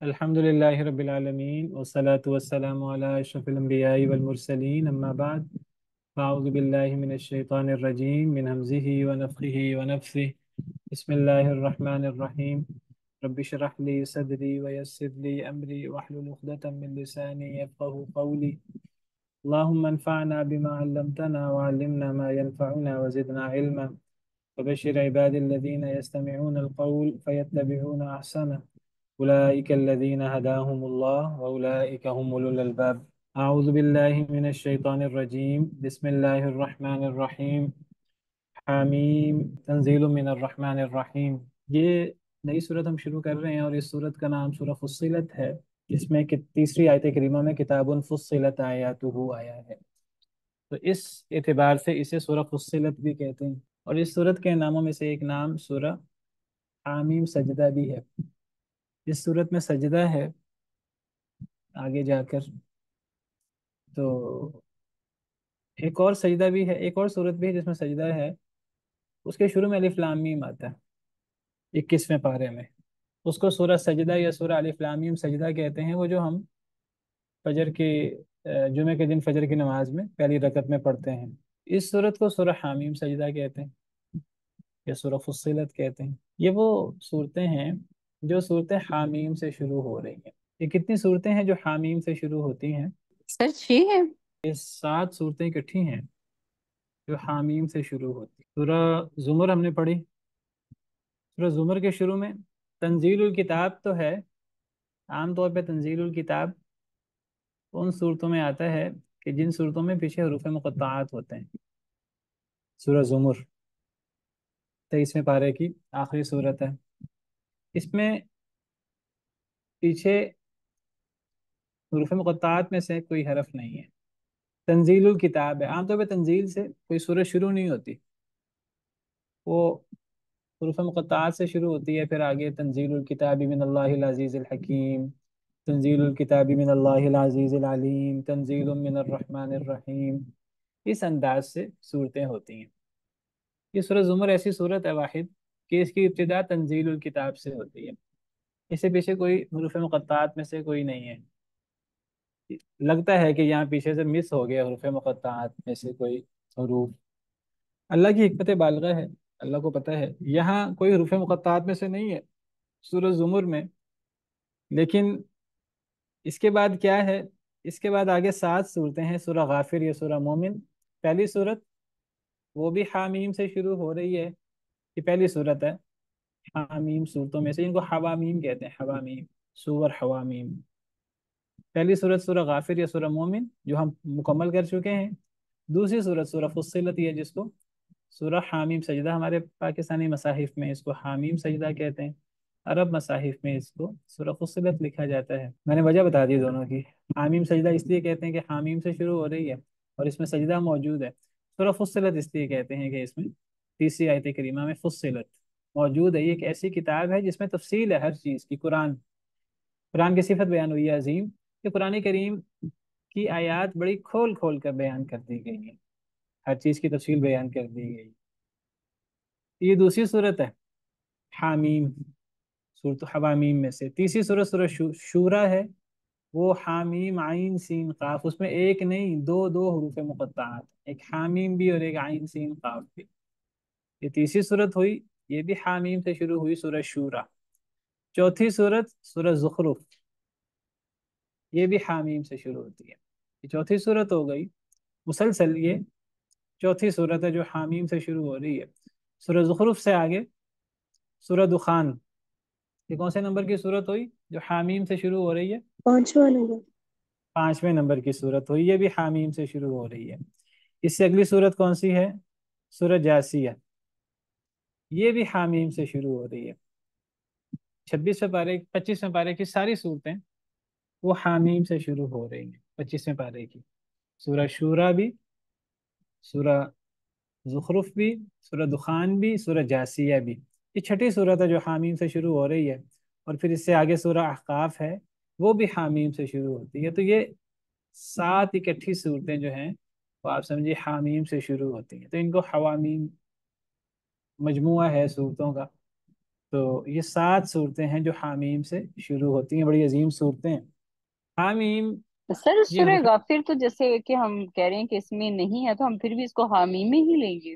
الحمدللہ رب العالمین والصلاة والسلام علی اشرف الانبیاء والمرسلین اما بعد فاعوذ باللہ من الشیطان الرجیم من ہمزہ ونفخہ ونفثہ بسم اللہ الرحمن الرحیم رب اشرح لی صدری ویسر لی امری واحلل عقدۃ من لسانی یفقہوا قولی اللہم انفعنا بما علمتنا وعلمنا ما ينفعنا وزدنا علما وبشر عباد الذين يستمعون القول فيتبعون أحسنه أولئك الذين هداهم الله وأولئك هم أولو الألباب أعوذ بالله من الشيطان الرجيم بسم الله الرحمن الرحيم حامیم تنزیل من الرحمن الرحیم۔ یہ نئی صورت ہم شروع کر رہے ہیں اور اس صورت کا نام سورہ فصلت ہے، جس میں کہ تیسری آیت کریمہ میں کتاب فصلت آیاتہ آیا ہے، تو اس اعتبار سے اسے سورہ فصلت بھی کہتے ہیں۔ اور اس صورت کے ناموں میں سے ایک نام سورہ حامیم سجدہ بھی ہے۔ اس صورت میں سجدہ ہے آگے جا کر، تو ایک اور سجدہ بھی ہے، ایک اور صورت بھی ہے جس میں سجدہ ہے، اس کے شروع میں الف لام میم آتا ہے 21ویں پارے میں، اس کو سورہ سجدہ یا سورہ الف لام میم سجدہ کہتے ہیں، وہ جو ہم فجر کی جمعے کے دن فجر کی نماز میں پہلی رکعت میں پڑھتے ہیں۔ اس صورت کو سورہ حامیم سجدہ کہتے ہیں یا سورہ فصلت کہتے ہیں۔ یہ وہ صورتیں ہیں جو صورتیں حامیم سے شروع ہو رہی ہیں۔ یہ کتنی صورتیں ہیں جو حامیم سے شروع ہوتی ہیں؟ سر 6 ہے۔ یہ 7 صورتیں اکٹھی ہیں جو حامیم سے شروع ہوتی ہیں۔ سورہ زمر ہم نے پڑھی، سورہ زمر کے شروع میں تنزیل الکتاب تو ہے، عام طور پہ تنزیل الکتاب ان صورتوں میں آتا ہے کہ جن صورتوں میں پیچھے حروف مقطعات ہوتے ہیں۔ سورہ زمر 23ویں پارے کی آخری صورت ہے، اس میں پیچھے حروف مقطعات میں سے کوئی حرف نہیں ہے۔ تنزیل الکتاب ہے، عام طور پہ تنزیل سے کوئی صورت شروع نہیں ہوتی، وہ حروف مقطعات سے شروع ہوتی ہے، پھر آگے تنزیل الکتاب من اللہ العزیز الحکیم، تنزیل الکتاب من اللہ العزیز العلیم، تنزیل من الرحمن الرحیم، اس انداز سے صورتیں ہوتی ہیں۔ یہ سورہ زمر ایسی صورت ہے واحد کہ اس کی ابتدا تنزیل الکتاب سے ہوتی ہے، اس سے پیچھے کوئی حروف مقطعات میں سے کوئی نہیں ہے۔ لگتا ہے کہ یہاں پیچھے سے مس ہو گیا حروف مقطعات میں سے کوئی حروف، اللہ کی حکمت بالغہ ہے، اللہ کو پتہ ہے یہاں کوئی حروف مقطعات میں سے نہیں ہے سورہ زمر میں۔ لیکن اس کے بعد کیا ہے؟ اس کے بعد آگے 7 صورتیں ہیں، سورہ غافر یا سورہ مومن۔ پہلی صورت وہ بھی حامیم سے شروع ہو رہی ہے، یہ پہلی صورت ہے حامیم صورتوں میں سے، ان کو حوامیم کہتے ہیں، حوامیم، سور حوامیم۔ پہلی صورت سورہ غافر یا سورہ مومن جو ہم مکمل کر چکے ہیں۔ دوسری صورت سورہ فصلت ہے، جس کو سورہ حامیم سجدہ، ہمارے پاکستانی مصاحف میں اس کو حامیم سجدہ کہتے ہیں، عرب مصاحف میں اس کو سورہ فصلت لکھا جاتا ہے۔ میں نے وجہ بتا دی دونوں کی۔ حامیم سجدہ اس لیے کہتے ہیں کہ حامیم سے شروع ہو رہی ہے اور اس میں سجدہ موجود ہے۔ سورہ فصلت اس لیے کہتے ہیں کہ اس میں تیسری آیت کریمہ میں فصلت موجود ہے۔ یہ ایک ایسی کتاب ہے جس میں تفصیل ہے ہر چیز کی۔ قرآن کی صفت بیان ہوئی ہے عظیم، کہ قرآن کریم کی آیات بڑی کھول کھول کر بیان کر دی گئی ہیں، ہر چیز کی تفصیل بیان کر دی گئی۔ یہ دوسری صورت ہے حامیم، صورت حوامیم میں سے۔ تیسری صورت سورہ شورا ہے، وہ حامیم عین سین قاف، اس میں ایک نہیں دو حروف مقطعات، ایک حامیم بھی اور ایک عین سین قاف بھی۔ یہ تیسری صورت ہوئی، یہ بھی حامیم سے شروع ہوئی، سورہ شورا۔ چوتھی صورت سورہ زخرف، یہ بھی حامیم سے شروع ہوتی ہے۔ یہ چوتھی صورت ہو گئی مسلسل، یہ چوتھی صورت ہے جو حامیم سے شروع ہو رہی ہے۔ سورہ زخرف سے آگے سورہ دخان، یہ کون سے نمبر کی صورت ہوئی جو حامیم سے شروع ہو رہی ہے؟ 5واں نمبر۔ 5ویں نمبر کی صورت ہوئی، یہ بھی حامیم سے شروع ہو رہی ہے۔ اس سے اگلی صورت کون سی ہے؟ سورہ جاسیہ، یہ بھی حامیم سے شروع ہو رہی ہے۔ 25ویں پارے کی ساری صورتیں وہ حامیم سے شروع ہو رہی ہیں۔ 25ویں پارے کی سورہ شورا بھی، سورہ زخرف بھی، سورہ دخان بھی، سورہ جاسیہ بھی۔ یہ چھٹی صورت ہے جو حامیم سے شروع ہو رہی ہے، اور پھر اس سے آگے سورہ احقاف ہے، وہ بھی حامیم سے شروع ہوتی ہے۔ تو یہ 7 اکٹھی صورتیں جو ہیں وہ آپ سمجھیے حامیم سے شروع ہوتی ہیں، تو ان کو حوامیم مجموعہ ہے صورتوں کا۔ تو یہ 7 صورتیں ہیں جو حامیم سے شروع ہوتی ہیں، بڑی عظیم صورتیں ہیں حامیم. سر یہ سورہ حروف. غافر تو جیسے کہ ہم کہہ رہے ہیں کہ اس میں نہیں ہے، تو ہم پھر بھی اس کو حامی میں ہی لیں گے؟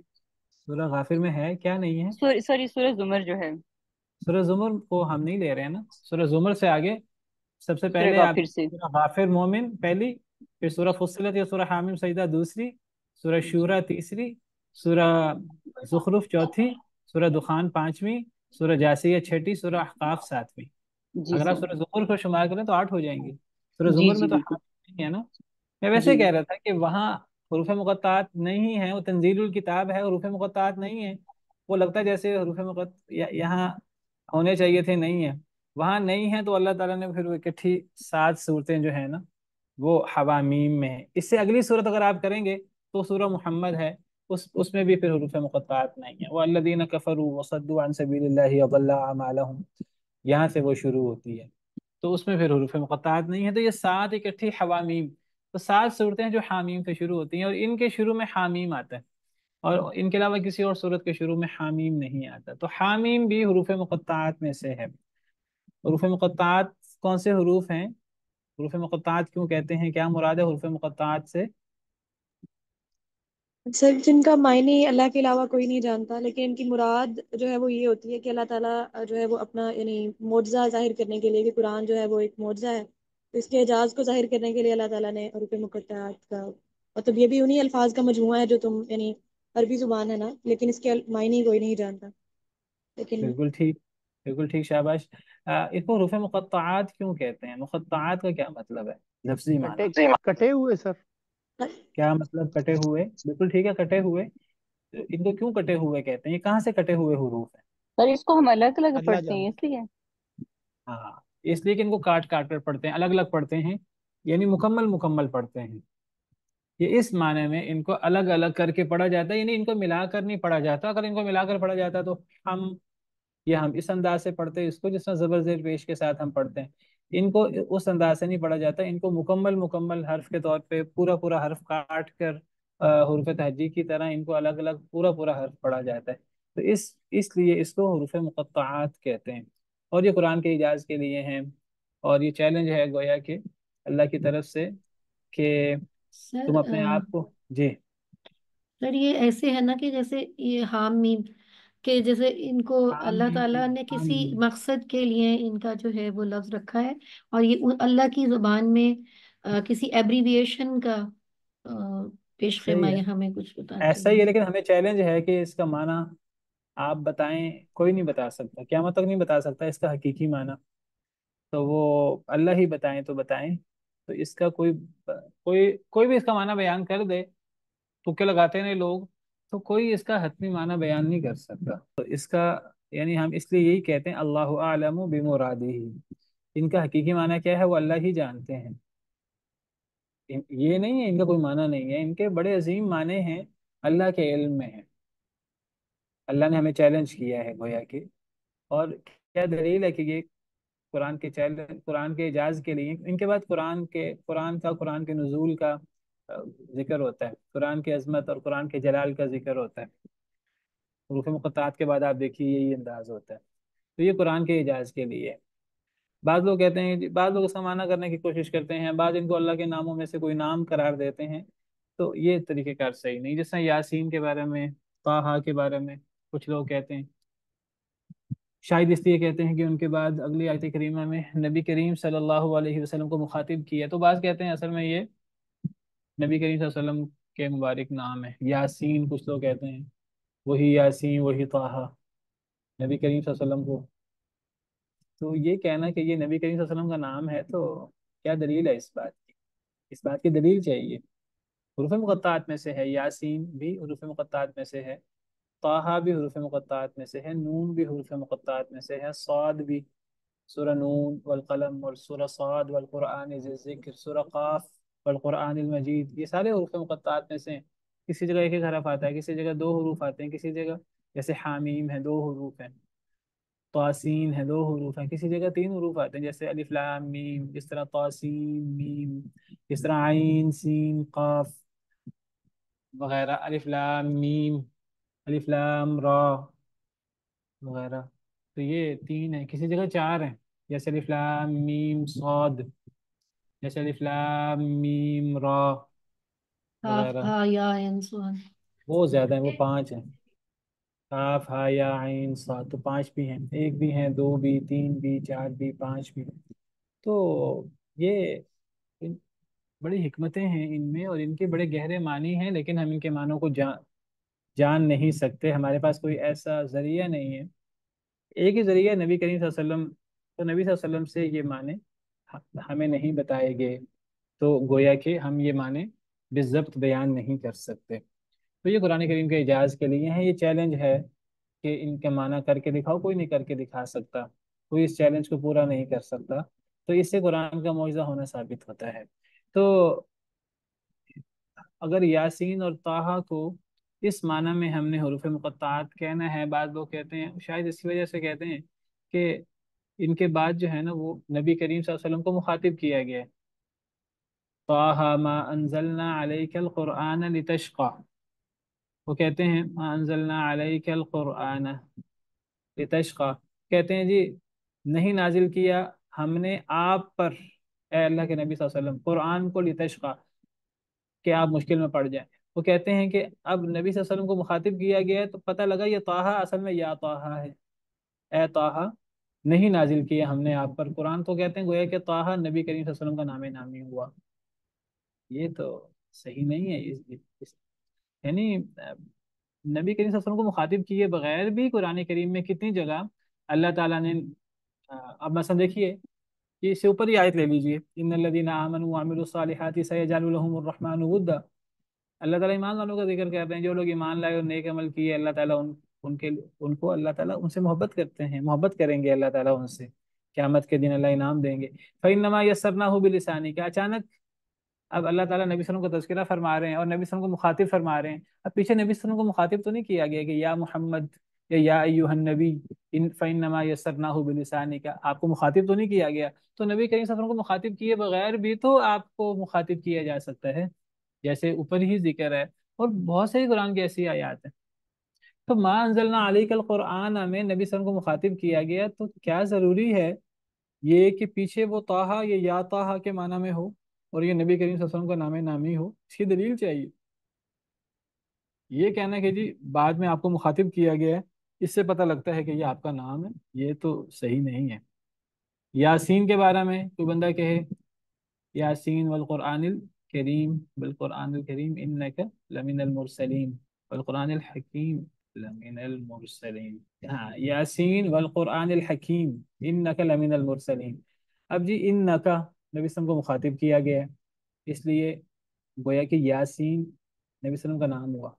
سورہ غافر میں ہے کیا نہیں ہے؟ سوری سورہ زمر جو ہے، سورہ زمر کو ہم نہیں لے رہے ہیں نا. سورہ زمر سے آگے سب سے سورہ پہلے آپ غافر سے؟ سورہ غافر مومن پہلی، پھر سورہ فصلت یا سورہ حامیم سجدہ دوسری، سورہ شورہ تیسری، سورہ زخرف چوتھی، سورہ دخان پانچویں، سورہ جاسیہ چھٹی، سورہ احقاف ساتویں. جی اگر آپ سر، سورہ زمر کو شمار کریں تو 8 ہو جائیں گے. سورہ جی زمر جی میں تو بالکل، حامیم نہیں ہے نا. میں جی ویسے کہہ رہا تھا کہ وہاں حروف مقطعات نہیں ہیں، وہ تنزیل الکتاب ہے، حروف مقطعات نہیں ہیں. وہ لگتا ہے جیسے حروف یہاں ہونے چاہیے تھے، نہیں ہے. وہاں نہیں ہے تو اللہ تعالیٰ نے پھر وہ اکٹھی 7 صورتیں جو ہیں نا وہ حوامیم میں ہیں. اس سے اگلی صورت اگر آپ کریں گے تو سورہ محمد ہے، اس میں بھی پھر حروف مقطعات نہیں ہیں. وَالَّذِينَ كَفَرُوا وَصَدُّوا عَن سَبِيلِ اللَّهِ أَضَلَّ أَعْمَالَهُمْ، یہاں سے وہ شروع ہوتی ہے. تو اس میں پھر حروف مقطعات نہیں ہے. تو یہ 7 اکٹھی حوامیم. تو 7 صورتیں جو حامیم سے شروع ہوتی ہیں، اور ان کے شروع میں حامیم آتا ہے، اور ان کے علاوہ کسی اور صورت کے شروع میں حامیم نہیں آتا. تو حامیم بھی حروف مقطعات میں سے ہے. حروف مقطعات کون سے حروف ہیں؟ حروف مقطعات کیوں کہتے ہیں؟ کیا مراد ہے حروف مقطعات سے؟ سر جن کا معنی اللہ کے علاوہ کوئی نہیں جانتا، لیکن ان کی مراد جو ہے وہ یہ ہوتی ہے کہ اللہ تعالیٰ جو ہے وہ اپنا یعنی معجزہ ظاہر کرنے کے لیے، کہ قرآن جو ہے وہ ایک معجزہ ہے، تو اس کے اعجاز کو ظاہر کرنے کے لیے اللہ تعالیٰ نے حروف مقطعات کا مطلب یہ بھی انہی الفاظ کا مجموعہ ہے جو تم یعنی عربی زبان ہے نا، لیکن اس کے معنی کوئی نہیں جانتا لیکن بالکل ٹھیک، بالکل ٹھیک، شاباش. اس کو حروف مقطعات کیوں کہتے ہیں؟ مقطعات کا کیا مطلب ہے لفظی معنی؟ کٹے کٹے ہوئے سر. کیا مطلب کٹے ہوئے؟ بالکل ٹھیک ہے، کٹے ہوئے. ان کو کیوں کٹے ہوئے کہتے ہیں؟ یہ کہاں سے کٹے ہوئے حروف ہیں؟ سر اس کو ہم الگ الگ اللہ پڑھتے ہیں جانتا. اس لیے؟ ہاں، اس لیے کہ ان کو کاٹ کاٹ کر پڑھتے ہیں، الگ الگ پڑھتے ہیں، یعنی مکمل مکمل پڑھتے ہیں. یہ اس معنی میں ان کو الگ الگ کر کے پڑھا جاتا ہے، یعنی ان کو ملا کر نہیں پڑھا جاتا. اگر ان کو ملا کر پڑھا جاتا تو ہم ہم اس انداز سے پڑھتے ہیں اس کو جس طرح زبر زیر پیش کے ساتھ ہم پڑھتے ہیں. ان کو اس انداز سے نہیں پڑھا جاتا. ان کو مکمل مکمل حرف کے طور پہ پورا پورا حرف کاٹ کر حروف تہجی کی طرح ان کو الگ الگ پورا پورا حرف پڑھا جاتا ہے. تو اس لیے اس کو حروف مقطعات کہتے ہیں. اور یہ قرآن کے اعجاز کے لیے ہیں، اور یہ چیلنج ہے گویا کہ اللہ کی طرف سے کہ سر تم اپنے آپ کو. جی. سر یہ ایسے ہے نا کہ جیسے یہ حام میم کہ جیسے ان کو اللہ تعالیٰ نے کسی آمین. مقصد کے لیے ان کا جو ہے وہ لفظ رکھا ہے، اور یہ اللہ کی زبان میں کسی ایبریویشن کا پیش خیمہ صحیح ہے، یہ ہمیں کچھ بتاتے ایسا ہی ہیں. ہے، لیکن ہمیں چیلنج ہے کہ اس کا معنی آپ بتائیں. کوئی نہیں بتا سکتا، قیامت تک نہیں بتا سکتا اس کا حقیقی معنی. تو وہ اللہ ہی بتائیں تو بتائیں. تو اس کا کوئی بھی اس کا معنی بیان کر دے، تکے لگاتے ہیں لوگ، تو کوئی اس کا حتمی معنی بیان نہیں کر سکتا. تو اس کا یعنی ہم اس لیے یہی کہتے ہیں اللہ اعلم بمرادہ. ان کا حقیقی معنی کیا ہے وہ اللہ ہی جانتے ہیں. یہ نہیں ہے ان کا کوئی معنی نہیں ہے، ان کے بڑے عظیم معنی ہیں، اللہ کے علم میں ہیں. اللہ نے ہمیں چیلنج کیا ہے گویا کہ. اور کیا دلیل ہے کہ یہ قرآن کے چیلنج، قرآن کے اعجاز کے لیے ان کے بعد قرآن کے نزول کا ذکر ہوتا ہے، قرآن کی عظمت اور قرآن کے جلال کا ذکر ہوتا ہے. حروف مقطعات کے بعد آپ دیکھیے یہی انداز ہوتا ہے. تو یہ قرآن کے اعجاز کے لیے. بعض لوگ کہتے ہیں، بعض لوگ اس کا معنی کرنے کی کوشش کرتے ہیں، بعض ان کو اللہ کے ناموں میں سے کوئی نام قرار دیتے ہیں. تو یہ طریقہ کار صحیح نہیں. جس طرح یاسین کے بارے میں، طٰہٰ کے بارے میں کچھ لوگ کہتے ہیں، شاید اس لیے کہتے ہیں کہ ان کے بعد اگلی آیت کریمہ میں نبی کریم صلی اللہ علیہ وسلم کو مخاطب کیا. تو بعض کہتے ہیں اصل میں یہ نبی کریم صلی اللہ علیہ وسلم کے مبارک نام ہے یاسین. کچھ لوگ کہتے ہیں وہی یاسین وہی طٰہٰ نبی کریم صلی اللہ علیہ وسلم کو. تو یہ کہنا کہ یہ نبی کریم صلی اللہ علیہ وسلم کا نام ہے، تو کیا دلیل ہے اس بات کی؟ اس بات کی دلیل چاہیے. حروف مقطعات میں سے ہے، یاسین بھی حروف مقطعات میں سے ہے، طٰہٰ بھی حروف مقطعات میں سے ہے، نون بھی حروف مقطعات میں سے ہے، صاد بھی، سورہ نون والقلم، اور سورہ صاد والقرآن ذی الذکر، سورہ قاف والقرآن المجید، یہ سارے حروف مقطعات میں سے ہیں. کسی جگہ ایک ایک حرف آتا ہے، کسی جگہ 2 حروف آتے ہیں، کسی جگہ جیسے حامیم ہے 2 حروف ہیں، طاسین ہے 2 حروف ہیں، کسی جگہ 3 حروف آتے ہیں جیسے الف لام میم، جس طرح طاسین میم، جس طرح عین سین قاف وغیرہ، الف لام میم، الف لام را وغیرہ. تو یہ 3 ہیں، کسی جگہ 4 ہیں، جیسے الف لام میم صاد، جیسے الف لام میم را کاف وغیرہ. ہا یا عین صاد. وہ زیادہ ہیں، وہ 5 ہیں. کاف ہا یا عین صاد تو 5 بھی ہیں، 1 بھی ہیں، 2 بھی، 3 بھی، 4 بھی، 5 بھی. تو یہ بڑی حکمتیں ہیں ان میں، اور ان کے بڑے گہرے معنی ہیں، لیکن ہم ان کے معنوں کو جان نہیں سکتے. ہمارے پاس کوئی ایسا ذریعہ نہیں ہے. ایک ہی ذریعہ نبی کریم صلی اللہ علیہ وسلم، تو نبی صلی اللہ علیہ وسلم سے یہ معنی ہمیں نہیں بتائے گئے، تو گویا کہ ہم یہ معنی بالضبط بیان نہیں کر سکتے. تو یہ قرآن کریم کے اعجاز کے لیے ہیں. یہ چیلنج ہے کہ ان کا معنی کر کے دکھاؤ، کوئی نہیں کر کے دکھا سکتا، کوئی اس چیلنج کو پورا نہیں کر سکتا. تو اس سے قرآن کا معجزہ ہونا ثابت ہوتا ہے. تو اگر یاسین اور طٰہٰ کو اس معنی میں ہم نے حروف مقطعات کہنا ہے، بعض لوگ کہتے ہیں شاید اس کی وجہ سے کہتے ہیں کہ ان کے بعد جو ہے نا وہ نبی کریم صلی اللہ علیہ وسلم کو مخاطب کیا گیا ہے. طٰہٰ ما انزلنا علیک القرآن لتشقى، وہ کہتے ہیں ما انزلنا علیک القرآن لتشقى، کہتے ہیں جی نہیں نازل کیا ہم نے آپ پر، اے اللہ کے نبی صلی اللہ علیہ وسلم، قرآن کو لتشقى، کہ آپ مشکل میں پڑ جائیں. وہ کہتے ہیں کہ اب نبی صلی اللہ علیہ وسلم کو مخاطب کیا گیا ہے تو پتہ لگا یہ طٰہٰ اصل میں یا طٰہٰ ہے، اے طٰہٰ نہیں نازل کیا ہم نے آپ پر قرآن. تو کہتے ہیں گویا کہ طٰہٰ نبی کریم صلی اللہ علیہ وسلم کا نام نامی ہوا. یہ تو صحیح نہیں ہے. یعنی نبی کریم صلی اللہ علیہ وسلم کو مخاطب کیے بغیر بھی قرآن کریم میں کتنی جگہ اللہ تعالیٰ نے اب مثلا دیکھیے کہ اس سے اوپر ہی آیت لے لیجیے، ان الذین آمنوا وعملوا الصالحات سیجعل لهم الرحمن ودا. اللہ تعالیٰ ایمان والوں کا ذکر کر رہے ہیں، جو لوگ ایمان لائے اور نیک عمل کیے، اللہ تعالیٰ ان کو اللہ تعالیٰ ان سے محبت کرتے ہیں، محبت کریں گے اللہ تعالیٰ ان سے، قیامت کے دن اللہ انعام دیں گے. فإنما یسرناہ بلسانک، اچانک اب اللہ تعالیٰ نبی صلی اللہ علیہ وسلم کو تذکرہ فرما رہے ہیں اور نبی صلی اللہ علیہ وسلم کو مخاطب فرما رہے ہیں. اب پیچھے نبی صلی اللہ علیہ وسلم کو مخاطب تو نہیں کیا گیا کہ یا محمد یا ایھا النبی فإنما یسرناہ بلسانک، آپ کو مخاطب تو نہیں کیا گیا. تو نبی کریم صلی اللہ علیہ وسلم کو مخاطب کیے بغیر بھی تو آپ کو مخاطب کیا جا سکتا ہے، جیسے اوپر ہی ذکر ہے. اور بہت ساری قرآن کی ایسی آیات ہیں. تو ما انزلنا علیک القرآن میں نبی صلی اللہ علیہ وسلم کو مخاطب کیا گیا، تو کیا ضروری ہے یہ کہ پیچھے وہ طٰہٰ یا طٰہٰ کے معنی میں ہو اور یہ نبی کریم صلی اللہ علیہ وسلم کا نام نامی ہو؟ اس کی دلیل چاہیے. یہ کہنا کہ جی بعد میں آپ کو مخاطب کیا گیا ہے اس سے پتہ لگتا ہے کہ یہ آپ کا نام ہے، یہ تو صحیح نہیں ہے. یاسین کے بارے میں کوئی بندہ کہے یاسین والقرآن الکریم بالقرآن الکریم انک لمن المرسلین والقرآن الحکیم لمن المرسلین، ہاں یاسین والقرآن الحکیم انک لمن المرسلین. اب جی انکا نبی صلی اللہ علیہ وسلم کو مخاطب کیا گیا ہے، اس لیے گویا کہ یاسین نبی صلی اللہ علیہ وسلم کا نام ہوا.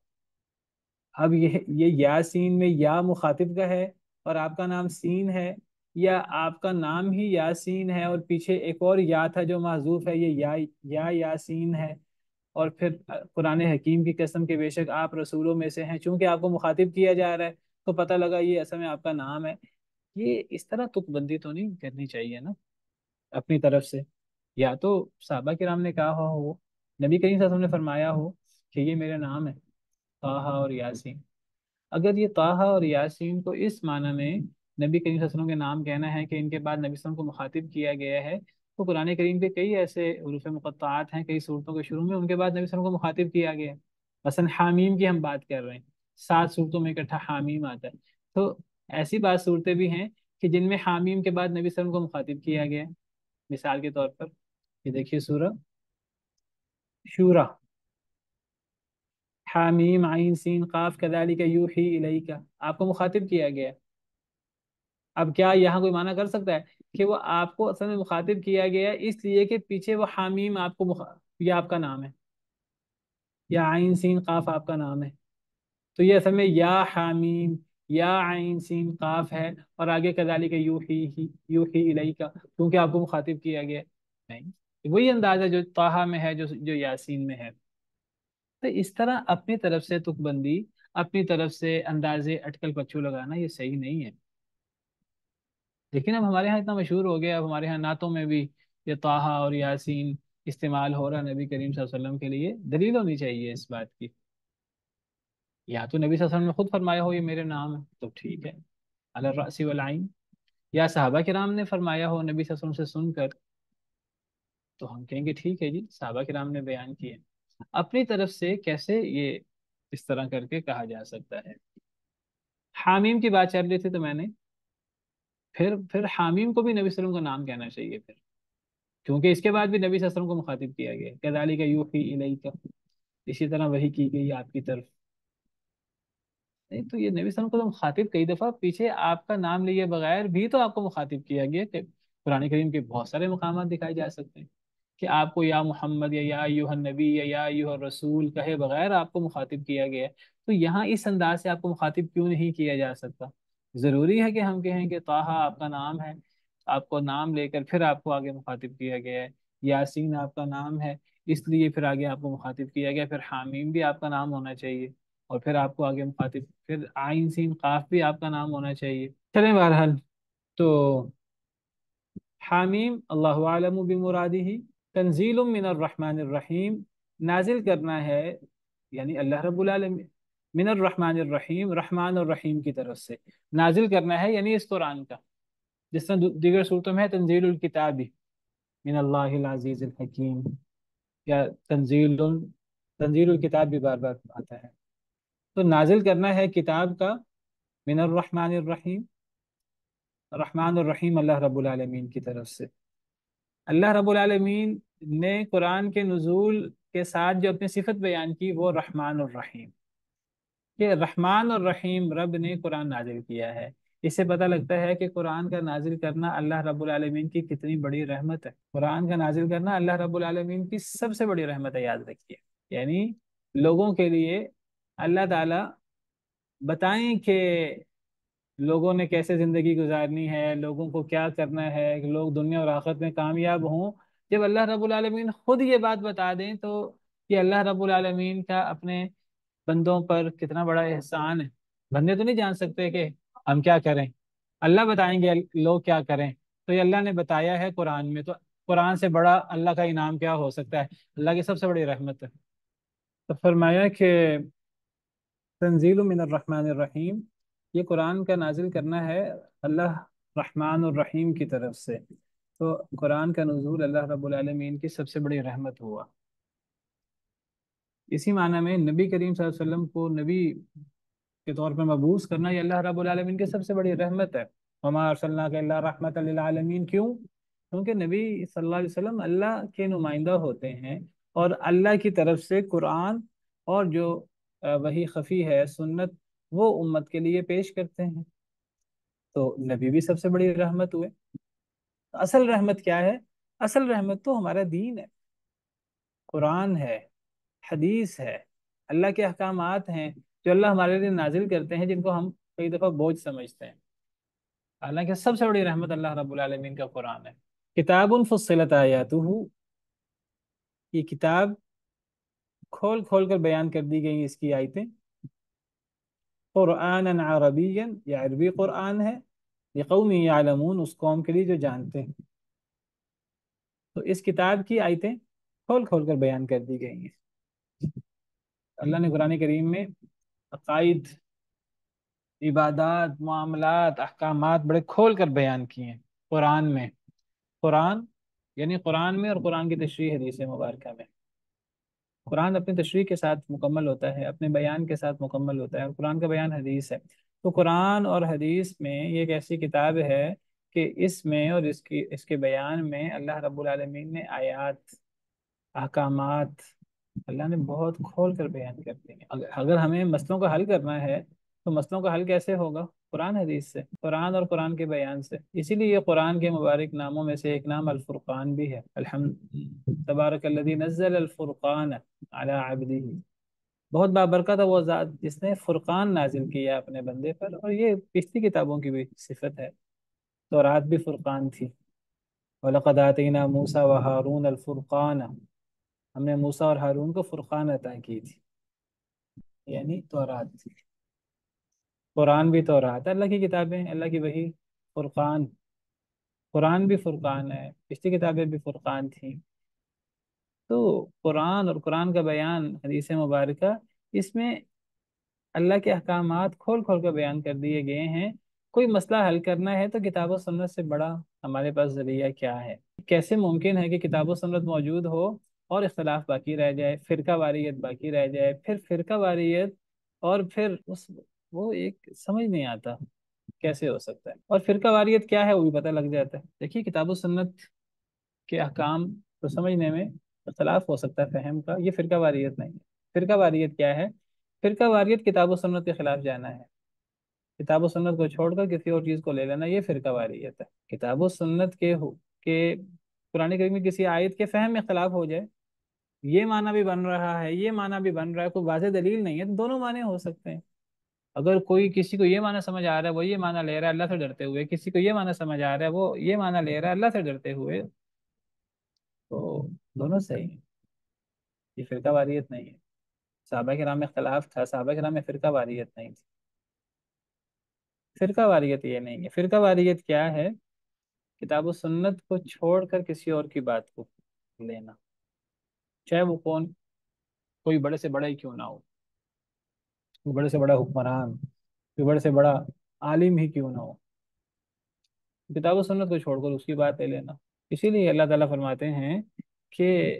اب یہ یاسین میں یا مخاطب کا ہے اور آپ کا نام سین ہے، یا آپ کا نام ہی یاسین ہے اور پیچھے ایک اور یا تھا جو محذوف ہے، یہ یا یاسین ہے. اور پھر قرآن حکیم کی قسم کے بے شک آپ رسولوں میں سے ہیں، چونکہ آپ کو مخاطب کیا جا رہا ہے تو پتہ لگا یہ اصل میں آپ کا نام ہے. یہ اس طرح تک بندی تو نہیں کرنی چاہیے نا اپنی طرف سے. یا تو صحابہ کرام نے کہا ہو، نبی کریم صلی اللہ علیہ وسلم نے فرمایا ہو کہ یہ میرا نام ہے طٰہٰ اور یاسین. اگر یہ طٰہٰ اور یاسین کو اس معنی میں نبی کریم صلی اللہ علیہ وسلم کے نام کہنا ہے کہ ان کے بعد نبی صلی اللہ علیہ وسلم کو مخاطب کیا گیا ہے، تو قرآن کریم کے کئی ایسے حروف مقطعات ہیں کئی صورتوں کے شروع میں ان کے بعد نبی صلی اللہ علیہ وسلم کو مخاطب کیا گیا ہے. مثلا حامیم کی ہم بات کر رہے ہیں، 7 صورتوں میں اکٹھا حامیم آتا ہے. تو ایسی بعض صورتیں بھی ہیں کہ جن میں حامیم کے بعد نبی صلی اللہ علیہ وسلم کو مخاطب کیا گیا ہے. مثال کے طور پر یہ دیکھیے سورہ شورہ، حامیم عین سین قاف کذالک یوحی الیک، آپ کو مخاطب کیا گیا ہے. اب کیا یہاں کوئی معنی کر سکتا ہے کہ وہ آپ کو اصل میں مخاطب کیا گیا ہے اس لیے کہ پیچھے وہ حامیم آپ کو یہ آپ کا نام ہے، یا عین سین قاف آپ کا نام ہے، تو یہ اصل میں یا حامیم یا عین سین قاف ہے اور آگے کذالک یوحی الیک کیونکہ آپ کو مخاطب کیا گیا ہے. نہیں، وہی انداز ہے جو طٰہٰ میں ہے، جو یاسین میں ہے. تو اس طرح اپنی طرف سے تک بندی، اپنی طرف سے اندازے اٹکل پچو لگانا یہ صحیح نہیں ہے. لیکن اب ہمارے ہاں اتنا مشہور ہو گیا، اب ہمارے ہاں نعتوں میں بھی یہ طٰہٰ اور یاسین استعمال ہو رہا نبی کریم صلی اللہ علیہ وسلم کے لیے. دلیل ہونی چاہیے اس بات کی. یا تو نبی صلی اللہ علیہ وسلم نے خود فرمایا ہو یہ میرے نام ہے تو ٹھیک ہے، علی الرأس والعین، یا صحابہ کرام نے فرمایا ہو نبی صلی اللہ علیہ وسلم سے سن کر، تو ہم کہیں گے ٹھیک ہے جی، صحابہ کرام نے بیان کیے۔ اپنی طرف سے کیسے یہ اس طرح کر کے کہا جا سکتا ہے؟ حامیم کی بات چل رہی تھی تو میں نے پھر حامیم کو بھی نبی صلی اللہ علیہ وسلم کا نام کہنا چاہیے پھر، کیونکہ اس کے بعد بھی نبی صلی اللہ علیہ وسلم کو مخاطب کیا گیا، کذالک یوحی الیک، اسی طرح وحی کی گئی آپ کی طرف۔ نہیں تو یہ نبی صلی اللہ علیہ وسلم کو تو مخاطب کئی دفعہ پیچھے آپ کا نام لیے بغیر بھی تو آپ کو مخاطب کیا گیا، کہ قرآن کریم کے بہت سارے مقامات دکھائے جا سکتے ہیں کہ آپ کو یا محمد یا ایھا النبی یا ایھا الرسول کہے بغیر آپ کو مخاطب کیا گیا ہے، تو یہاں اس انداز سے آپ کو مخاطب کیوں نہیں کیا جا سکتا؟ ضروری ہے کہ ہم کہیں کہ طٰہٰ آپ کا نام ہے، آپ کو نام لے کر پھر آپ کو آگے مخاطب کیا گیا ہے، یاسین آپ کا نام ہے اس لیے پھر آگے آپ کو مخاطب کیا گیا، پھر حامیم بھی آپ کا نام ہونا چاہیے، اور پھر آپ کو آگے مخاطب، پھر آئین سین قاف بھی آپ کا نام ہونا چاہیے۔ چلیں بہرحال، تو حامیم اللہ عالم بمرادہ، تنزیل من الرحمن الرحیم، نازل کرنا ہے یعنی اللہ رب العالمین، من الرحمن الرحیم، رحمان الرحیم کی طرف سے نازل کرنا ہے، یعنی اس قرآن کا، جس طرح دیگر صورتوں میں ہے تنزیل الکتاب من اللہ العزیز الحکیم، یا تنزیل الکتاب بھی بار بار آتا ہے، تو نازل کرنا ہے کتاب کا من الرحمن الرحیم، رحمان الرحیم اللہ رب العالمین کی طرف سے۔ اللہ رب العالمین نے قرآن کے نزول کے ساتھ جو اپنی صفت بیان کی وہ رحمان الرحیم، کہ رحمان اور رحیم رب نے قرآن نازل کیا ہے۔ اس سے پتہ لگتا ہے کہ قرآن کا نازل کرنا اللہ رب العالمین کی کتنی بڑی رحمت ہے، قرآن کا نازل کرنا اللہ رب العالمین کی سب سے بڑی رحمت ہے، یاد رکھیے۔ یعنی لوگوں کے لیے اللہ تعالیٰ بتائیں کہ لوگوں نے کیسے زندگی گزارنی ہے، لوگوں کو کیا کرنا ہے کہ لوگ دنیا اور آخرت میں کامیاب ہوں، جب اللہ رب العالمین خود یہ بات بتا دیں تو یہ اللہ رب العالمین کا اپنے بندوں پر کتنا بڑا احسان ہے۔ بندے تو نہیں جان سکتے کہ ہم کیا کریں، اللہ بتائیں گے لوگ کیا کریں، تو یہ اللہ نے بتایا ہے قرآن میں، تو قرآن سے بڑا اللہ کا انعام کیا ہو سکتا ہے؟ اللہ کی سب سے بڑی رحمت ہے۔ تو فرمایا کہ تنزیل من الرحمن الرحیم، یہ قرآن کا نازل کرنا ہے اللہ رحمان الرحیم کی طرف سے، تو قرآن کا نزول اللہ رب العالمین کی سب سے بڑی رحمت ہوا۔ اسی معنی میں نبی کریم صلی اللہ علیہ وسلم کو نبی کے طور پر مبعوث کرنا یہ اللہ رب العالمین کی سب سے بڑی رحمت ہے۔ وما ارسلناک الا رحمۃ للعالمین، کیوں؟ کیونکہ نبی صلی اللہ علیہ وسلم اللہ کے نمائندہ ہوتے ہیں، اور اللہ کی طرف سے قرآن اور جو وحی خفی ہے سنت وہ امت کے لیے پیش کرتے ہیں، تو نبی بھی سب سے بڑی رحمت ہوئے۔ اصل رحمت کیا ہے؟ اصل رحمت تو ہمارا دین ہے، قرآن ہے، حدیث ہے، اللہ کے احکامات ہیں جو اللہ ہمارے لیے نازل کرتے ہیں، جن کو ہم کئی دفعہ بوجھ سمجھتے ہیں، حالانکہ سب سے بڑی رحمت اللہ رب العالمین کا قرآن ہے۔ کتاب فصلت آیاتہ، یہ کتاب کھول کھول کر بیان کر دی گئی اس کی آیتیں، قرآن عربی، یہ عربی قرآن ہے، لقوم یعلمون، اس قوم کے لیے جو جانتے ہیں، تو اس کتاب کی آیتیں کھول کھول کر بیان کر دی گئی ہیں۔ اللہ نے قرآن کریم میں عقائد، عبادات، معاملات، احکامات بڑے کھول کر بیان کیے ہیں قرآن میں۔ قرآن یعنی قرآن میں، اور قرآن کی تشریح حدیث مبارکہ میں۔ قرآن اپنی تشریح کے ساتھ مکمل ہوتا ہے، اپنے بیان کے ساتھ مکمل ہوتا ہے، اور قرآن کا بیان حدیث ہے۔ تو قرآن اور حدیث میں یہ ایک ایسی کتاب ہے کہ اس میں اور اس کے بیان میں اللہ رب العالمین نے آیات، احکامات، اللہ نے بہت کھول کر بیان کر دی ہیں۔ اگر ہمیں مسئلوں کا حل کرنا ہے تو مسئلوں کا حل کیسے ہوگا؟ قرآن حدیث سے، قرآن اور قرآن کے بیان سے۔ اسی لیے یہ قرآن کے مبارک ناموں میں سے ایک نام الفرقان بھی ہے۔ تبارک الذی نزل الفرقان علی عبدہ، بہت بابرکت ہے وہ ذات جس نے فرقان نازل کیا اپنے بندے پر، اور یہ پچھلی کتابوں کی بھی صفت ہے، تورات بھی فرقان تھی۔ وَلَقَدْ آتَيْنَا مُوسَى وَهَارُونَ الْفُرْقَانَ، ہم نے موسیٰ اور ہارون کو فرقان عطا کی تھی، یعنی تورات تھی۔ قرآن بھی تورات، اللہ کی کتابیں، اللہ کی وحی فرقان، قرآن بھی فرقان ہے، پچھلی کتابیں بھی فرقان تھیں۔ تو قرآن اور قرآن کا بیان، حدیث مبارکہ، اس میں اللہ کے احکامات کھول کھول کر بیان کر دیے گئے ہیں، کوئی مسئلہ حل کرنا ہے تو کتاب و سنت سے بڑا ہمارے پاس ذریعہ کیا ہے؟ کیسے ممکن ہے کہ کتاب و سنت موجود ہو اور اختلاف باقی رہ جائے، فرقہ واریت باقی رہ جائے، پھر فرقہ واریت، اور پھر وہ ایک سمجھ نہیں آتا کیسے ہو سکتا ہے، اور فرقہ واریت کیا ہے وہ بھی پتہ لگ جاتا ہے۔ دیکھیے کتاب و سنت کے احکام کو سمجھنے میں اختلاف ہو سکتا ہے فہم کا، یہ فرقہ واریت نہیں ہے۔ فرقہ واریت کیا ہے؟ فرقہ واریت کتاب و سنت کے خلاف جانا ہے، کتاب و سنت کو چھوڑ کر کسی اور چیز کو لے لینا، یہ فرقہ واریت ہے۔ کتاب و سنت کے قرآن کریم میں کسی آیت کے فہم میں اختلاف ہو جائے، یہ معنی بھی بن رہا ہے، یہ معنی بھی بن رہا ہے، کوئی واضح دلیل نہیں ہے، تو دونوں معنی ہو سکتے ہیں۔ اگر کوئی کسی کو یہ معنی سمجھ آ رہا ہے وہ یہ معنی لے رہا ہے اللہ سے ڈرتے ہوئے، کسی کو یہ معنی سمجھ آ رہا ہے وہ یہ معنی لے رہا ہے اللہ سے ڈرتے ہوئے، تو دونوں صحیح ہیں، یہ فرقہ واریت نہیں ہے۔ صحابہ کرام میں اختلاف تھا، صحابہ کرام میں فرقہ واریت نہیں تھی۔ فرقہ واریت یہ نہیں ہے۔ فرقہ واریت کیا ہے؟ کتاب و سنت کو چھوڑ کر کسی اور کی بات کو لینا، چاہے وہ کوئی بڑے سے بڑا ہی کیوں نہ ہو، کوئی بڑے سے بڑا حکمران، کوئی بڑے سے بڑا عالم ہی کیوں نہ ہو، کتاب و سنت کو چھوڑ کر اس کی بات لے لینا۔ اسی لیے اللہ تعالیٰ فرماتے ہیں کہ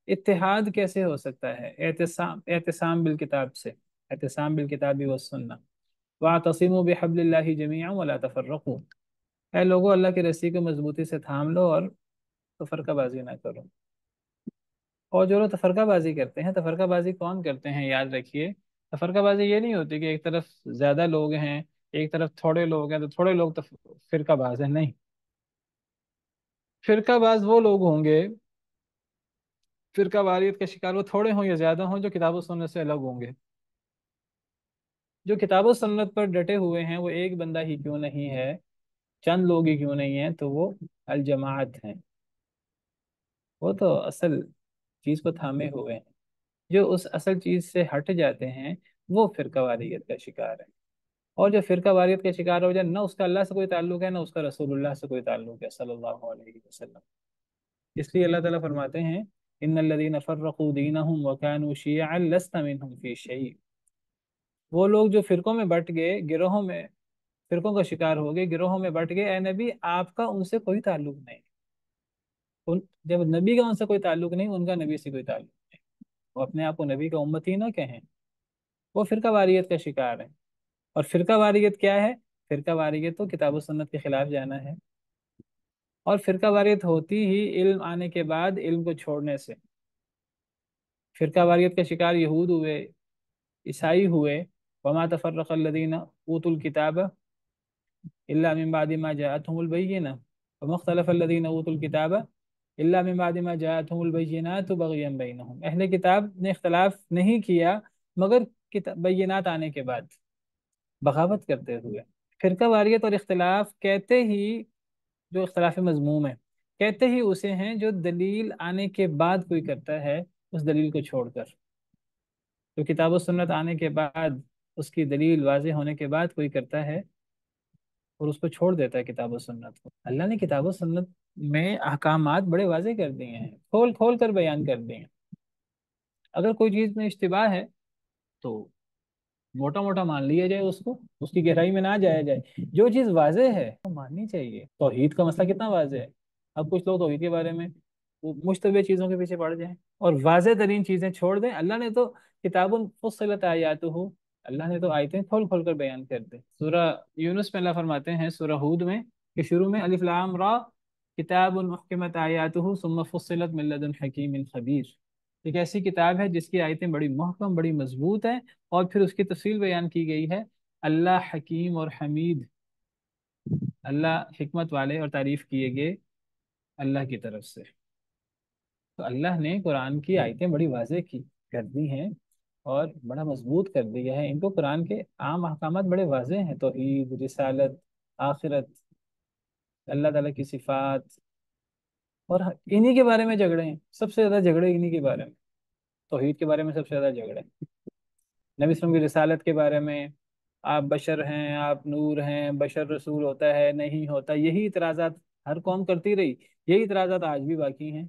اتحاد کیسے ہو سکتا ہے؟ اعتصام بالکتاب سے، اعتصام بالکتاب والسنہ، واعتصموا بحبل اللہ جمیعا ولا تفرقوا، اے لوگو اللہ کی رسی کو مضبوطی سے تھام لو اور تفرقہ بازی نہ کرو۔ اور جو لوگ تفرقہ بازی کرتے ہیں، تفرقہ بازی کون کرتے ہیں یاد رکھیے، تفرقہ بازی یہ نہیں ہوتی کہ ایک طرف زیادہ لوگ ہیں ایک طرف تھوڑے لوگ ہیں تو تھوڑے لوگ فرقہ باز ہیں، نہیں، فرقہ باز وہ لوگ ہوں گے، فرقہ واریت کا شکار وہ تھوڑے ہوں یا زیادہ ہوں جو کتاب و سنت سے الگ ہوں گے۔ جو کتاب و سنت پر ڈٹے ہوئے ہیں وہ ایک بندہ ہی کیوں نہیں ہے، چند لوگ ہی کیوں نہیں ہیں، تو وہ الجماعت ہیں، وہ تو اصل چیز کو تھامے ہوئے ہیں۔ جو اس اصل چیز سے ہٹ جاتے ہیں وہ فرقہ واریت کا شکار ہے، اور جو فرقہ واریت کا شکار ہو جائے، نہ اس کا اللہ سے کوئی تعلق ہے نہ اس کا رسول اللہ سے کوئی تعلق ہے صلی اللہ علیہ وسلم۔ اس لیے اللہ تعالیٰ فرماتے ہیں ان الذین فرقوا دینہم وکانوا شیعا لست منہم فی شیء، وہ لوگ جو فرقوں میں بٹ گئے، گروہوں میں، فرقوں کا شکار ہو گئے، گروہوں میں بٹ گئے، اے نبی آپ کا ان سے کوئی تعلق نہیں، جب نبی کا ان سے کوئی تعلق نہیں، ان کا نبی سے کوئی تعلق نہیں، وہ اپنے آپ کو نبی کا امتی نہ کہیں، وہ فرقہ واریت کا شکار ہے۔ اور فرقہ واریت کیا ہے؟ فرقہ واریت تو کتاب و سنت کے خلاف جانا ہے، اور فرقہ واریت ہوتی ہی علم آنے کے بعد علم کو چھوڑنے سے۔ فرقہ واریت کا شکار یہود ہوئے، عیسائی ہوئے، وما تفرق الذین اوتوا الکتاب الا من بعد ما جاءتهم البینہ وما اختلف الذین اوتوا الکتاب الا من بعد ما جاءتهم البینات بغیا بینہم، اہل کتاب نے اختلاف نہیں کیا مگر بینات آنے کے بعد، بغاوت کرتے ہوئے۔ فرقہ واریت اور اختلاف کہتے ہی، جو اختلاف مذموم ہے، کہتے ہی اسے ہیں جو دلیل آنے کے بعد کوئی کرتا ہے اس دلیل کو چھوڑ کر، تو کتاب و سنت آنے کے بعد اس کی دلیل واضح ہونے کے بعد کوئی کرتا ہے اور اس کو چھوڑ دیتا ہے کتاب و سنت کو۔ اللہ نے کتاب و سنت میں احکامات بڑے واضح کر دیے ہیں، کھول کھول کر بیان کر دیے ہیں۔ اگر کوئی چیز میں اشتباہ ہے تو موٹا موٹا مان لیا جائے، اس کو اس کی گہرائی میں نہ جایا جائے، جو چیز واضح ہے وہ ماننی چاہیے۔ توحید کا مسئلہ کتنا واضح ہے، اب کچھ لوگ توحید کے بارے میں وہ مشتبہ چیزوں کے پیچھے پڑ جائیں اور واضح ترین چیزیں چھوڑ دیں۔ اللہ نے تو کتاب فصلت آیاتہ، اللہ نے تو آیتیں کھول کھول کر بیان کر دیں۔ سورہ یونس میں اللہ فرماتے ہیں، سورہ ہود میں کہ شروع میں الف لام را کتاب محکمت آیاتہ ثم فصلت من لدن حکیم خبیر، ایک ایسی کتاب ہے جس کی آیتیں بڑی محکم، بڑی مضبوط ہیں، اور پھر اس کی تفصیل بیان کی گئی ہے اللہ حکیم اور حمید، اللہ حکمت والے اور تعریف کیے گئے اللہ کی طرف سے۔ تو اللہ نے قرآن کی آیتیں بڑی واضح کر دی ہیں اور بڑا مضبوط کر دیا ہے ان کو۔ قرآن کے عام احکامات بڑے واضح ہیں، توحید، رسالت، آخرت، اللہ تعالیٰ کی صفات، اور انہی کے بارے میں جھگڑے ہیں، سب سے زیادہ جھگڑے انہی کے بارے میں، توحید کے بارے میں سب سے زیادہ جھگڑے، نبی صلی اللہ علیہ وسلم کی رسالت کے بارے میں، آپ بشر ہیں، آپ نور ہیں، بشر رسول ہوتا ہے نہیں ہوتا، یہی اعتراضات ہر قوم کرتی رہی، یہی اعتراضات آج بھی باقی ہیں،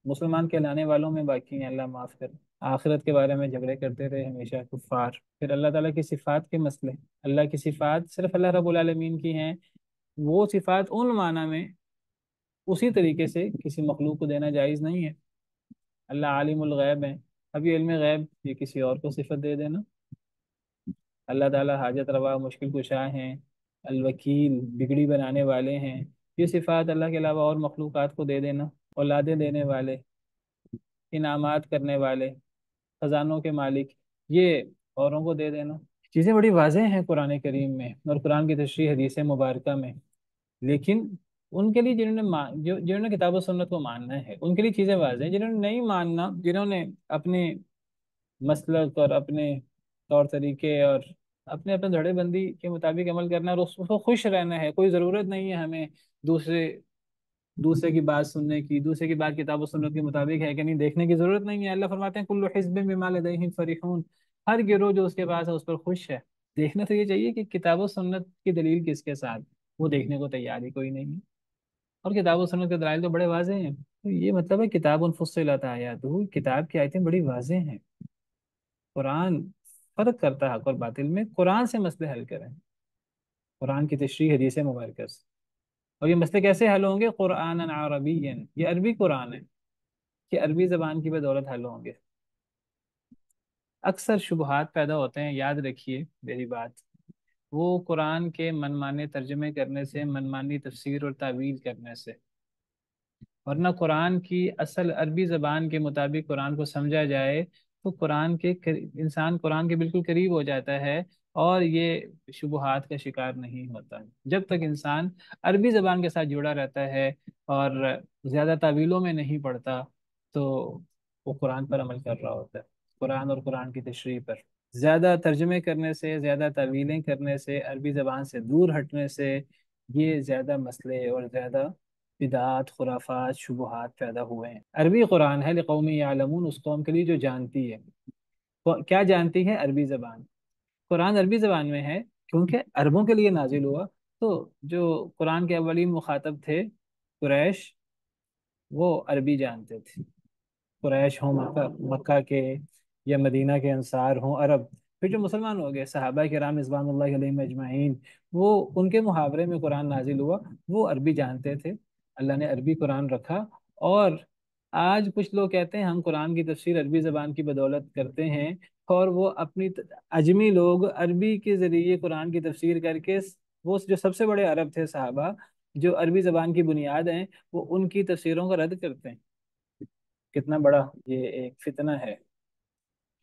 مسلمان کہلانے والوں میں باقی ہیں، اللہ معاف کرے۔ آخرت کے بارے میں جھگڑے کرتے رہے ہمیشہ کفار۔ پھر اللہ تعالیٰ کی صفات کے مسئلے، اللہ کی صفات صرف اللہ رب العالمین کی ہیں، وہ صفات ان معنی میں اسی طریقے سے کسی مخلوق کو دینا جائز نہیں ہے۔ اللہ عالم الغیب ہے، اب یہ علم غیب یہ کسی اور کو صفت دے دینا۔ اللہ تعالیٰ حاجت روا مشکل کشا ہیں، الوکیل بگڑی بنانے والے ہیں، یہ صفات اللہ کے علاوہ اور مخلوقات کو دے دینا۔ اولادیں دینے والے، انعامات کرنے والے، خزانوں کے مالک، یہ اوروں کو دے دینا۔ چیزیں بڑی واضح ہیں قرآن کریم میں اور قرآن کی تشریح حدیث مبارکہ میں، لیکن ان کے لیے جنہوں نے کتاب و سنت کو ماننا ہے ان کے لیے چیزیں واضح ہیں۔ جنہوں نے نہیں ماننا، جنہوں نے اپنے مسلک اور اپنے طور طریقے اور اپنے اپنے دھڑے بندی کے مطابق عمل کرنا اور اس کو خوش رہنا ہے، کوئی ضرورت نہیں ہے ہمیں دوسرے دوسرے کی بات سننے کی، دوسرے کی بات کتاب و سنت کے مطابق ہے کہ نہیں دیکھنے کی ضرورت نہیں ہے۔ اللہ فرماتے ہیں کل حزب بما لدیہم فرحون، ہر گروہ جو اس کے پاس ہے اس پر خوش ہے۔ دیکھنا تو یہ چاہیے کہ کتاب و سنت کی دلیل کس کے ساتھ، وہ دیکھنے کو تیار ہی کوئی نہیں ہے، اور کتاب و سنت کے دلائل تو بڑے واضح ہیں۔ تو یہ مطلب ہے کتاب فصلت آیاتہ، کتاب کی آیتیں بڑی واضح ہیں۔ قرآن فرق کرتا ہے حق اور باطل میں، قرآن سے مسئلے حل کریں، قرآن کی تشریح حدیث مبارکہ سے۔ اور یہ مسئلے کیسے حل ہوں گے؟ قرآن عربی، یہ عربی قرآن ہے کہ عربی زبان کی بدولت حل ہوں گے۔ اکثر شبہات پیدا ہوتے ہیں، یاد رکھیے میری بات، وہ قرآن کے منمانے ترجمے کرنے سے، منمانی تفسیر اور تعویل کرنے سے، ورنہ قرآن کی اصل عربی زبان کے مطابق قرآن کو سمجھا جائے تو انسان قرآن کے بالکل قریب ہو جاتا ہے اور یہ شبہات کا شکار نہیں ہوتا۔ جب تک انسان عربی زبان کے ساتھ جڑا رہتا ہے اور زیادہ تعویلوں میں نہیں پڑتا تو وہ قرآن پر عمل کر رہا ہوتا ہے، قرآن اور قرآن کی تشریح پر۔ زیادہ ترجمے کرنے سے، زیادہ تعویلیں کرنے سے، عربی زبان سے دور ہٹنے سے یہ زیادہ مسئلے اور زیادہ بدعات، خرافات، شبہات پیدا ہوئے ہیں۔ عربی قرآن ہے لقوم یعلمون، اس قوم کے لیے جو جانتی ہے۔ کیا جانتی ہے؟ عربی زبان۔ قرآن عربی زبان میں ہے کیونکہ عربوں کے لیے نازل ہوا، تو جو قرآن کے اولین مخاطب تھے قریش، وہ عربی جانتے تھے۔ قریش ہوں مکہ کے یا مدینہ کے انصار ہوں عرب، پھر جو مسلمان ہو گئے صحابہ کرام رضوان اللہ علیہم اجمعین، وہ ان کے محاورے میں قرآن نازل ہوا، وہ عربی جانتے تھے، اللہ نے عربی قرآن رکھا۔ اور آج کچھ لوگ کہتے ہیں ہم قرآن کی تفسیر عربی زبان کی بدولت کرتے ہیں، اور وہ اپنی عجمی لوگ عربی کے ذریعے قرآن کی تفسیر کر کے، وہ جو سب سے بڑے عرب تھے صحابہ جو عربی زبان کی بنیاد ہیں، وہ ان کی تفسیروں کا رد کرتے ہیں۔ کتنا بڑا یہ ایک فتنہ ہے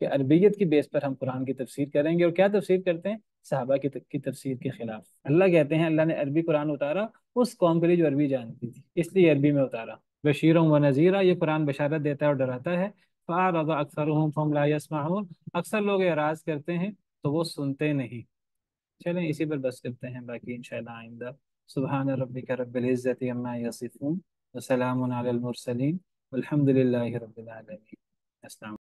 کہ عربیت کی بیس پر ہم قرآن کی تفسیر کریں گے، اور کیا تفسیر کرتے ہیں؟ صحابہ کی تفسیر کے خلاف۔ اللہ کہتے ہیں اللہ نے عربی قرآن اتارا اس قوم کے لیے جو عربی جانتی تھی، اس لیے عربی میں اتارا۔ بشیروں و نذیرہ، یہ قرآن بشارت دیتا ہے اور ڈراتا ہے۔ فَأَعْرَضَ أَكْثَرُهُمْ فَهُمْ لَا يَسْمَعُونَ، اکثر لوگ اعراض کرتے ہیں تو وہ سنتے نہیں۔ چلیں اسی پر بس کرتے ہیں، باقی انشاءاللہ آئندہ۔ سبحان ربک رب العزت عما یصفون وسلام علی المرسلین والحمد للہ رب العالمین۔ السلام